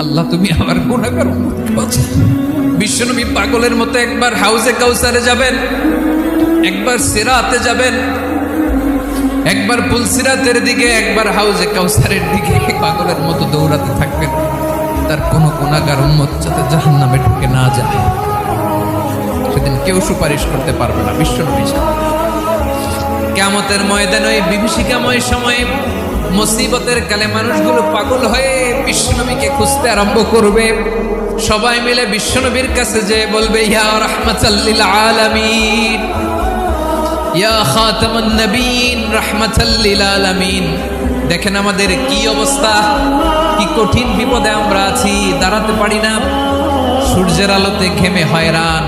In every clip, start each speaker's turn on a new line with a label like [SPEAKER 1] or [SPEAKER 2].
[SPEAKER 1] আল্লাহ তুমি আমার গুনাহগার উম্মতকে বাঁচাও। বিশ্বনবী পাগলের মতো একবার হাউজে কাউসারে যাবেন, একবার সিরাতে যাবেন, একবার পুলসিরাতের দিকে, একবার হাউজে কাউসারের দিকে পাগলের মতো দৌড়াতে থাকবেন। তার কোনো গুনাহগার উম্মত যাতে জাহান্নামে ঢুকে না যায়, সেদিন কেউ সুপারিশ করতে পারবে না বিশ্বনবী ছাড়া। কিয়ামতের ময়দানে ওই বিভীষিকাময় সময়ে মুসিবতের কালে মানুষগুলো পাগল হয়ে বিশ্বনবীকে খুঁজতে আরম্ভ করবে। সবাই মিলে বিশ্বনবীর কাছে যেয়ে বলবে, ইয়া রাহমাতাল লিল আলামিন, ইয়া খাতামুন নবীন, রাহমাতাল লিল আলামিন। দেখেন আমাদের কি অবস্থা, কি কঠিন বিপদে আমরা আছি, দাঁড়াতে পারি না, সূর্যের আলোতে ঘেমে হয়রান।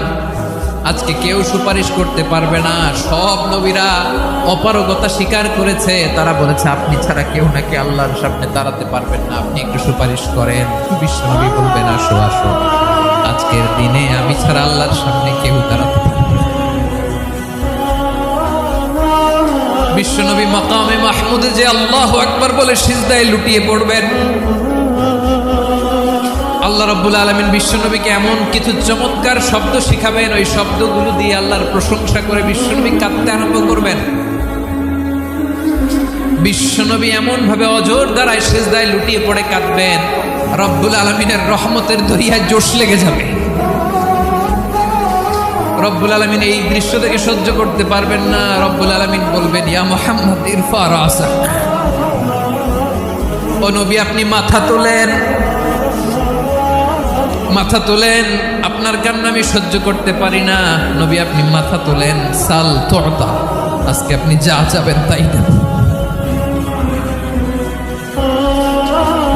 [SPEAKER 1] আজকে কেউ সুপারিশ করতে পারবে না। সব নবীরা অপারগতা স্বীকার করেছে, তারা বলেছে আপনি ছাড়া কেউ নাকি আল্লাহর সামনে দাঁড়াতে পারবেন না, আপনি একটু সুপারিশ করেন। বিশ্বনবী বলবেন, আসো আসো, আজকের দিনে আমি ছাড়া আল্লাহর সামনে কেউ দাঁড়াতে পারবে না। বিশ্বনবী মাকামে মাহমুদে যে আল্লাহু আকবার বলে সিজদায় লুটিয়ে পড়বেন। আল্লাহ রাব্বুল আলামিন বিশ্বনবীকে এমন কিছু চমৎকার শব্দ শিখাবেন, ওই শব্দগুলো দিয়ে আল্লাহর প্রশংসা করে বিশ্বনবী কাঁদতে আরম্ভ করবেন। বিশ্বনবী এমন ভাবে অজর দ্বারায় সিজদায় লুটিয়ে পড়ে কাঁদবেন, রব্বুল আলামিনের রহমতের দরিয়ায় জোশ লেগে যাবে। রব্বুল আলামিন এই দৃশ্য থেকে সহ্য করতে পারবেন না। রব্বুল আলামিন বলবেন, ইয়া মুহাম্মদ ইরফা রাসাক, ও নবী আপনি মাথা তোলেন, মাথা তোলেন, আপনার কান্না আমি সহ্য করতে পারি না। নবী আপনি মাথা তোলেন, সাল তুতা, আজকে আপনি যা চাবেন তাই দেব।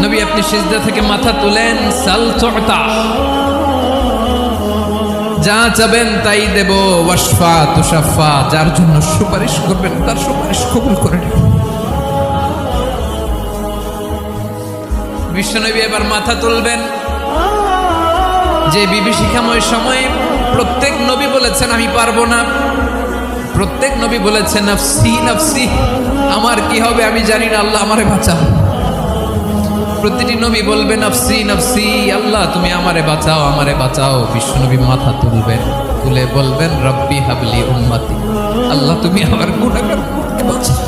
[SPEAKER 1] নবী আপনি সিজদা থেকে মাথা তোলেন, সাল তুতা, যা চাবেন তাই দেব। ওয়াশফা তুশাফা, যার জন্য সুপারিশ করবেন তার সুপারিশ কবুল করে নেব। বিশ্বনবী এবার মাথা তুলবেন। যে বিভীষিকাময় সময়ে প্রত্যেক নবী বলেছেন আমি পারবো না, প্রত্যেক নবী বলেছেন নাফসি নাফসি, আমার কি হবে আমি জানি না, আল্লাহ আমারে বাঁচাও। প্রতিটি নবী বলবে নাফসি নাফসি, আল্লাহ তুমি আমারে বাঁচাও, আমারে বাঁচাও। বিশ্বনবী মাথা তুলবেন, তুলে বলবেন রব্বি হাবলি উম্মতি, আল্লাহ তুমি আমার গুনাহগার উম্মতকে বাঁচাও।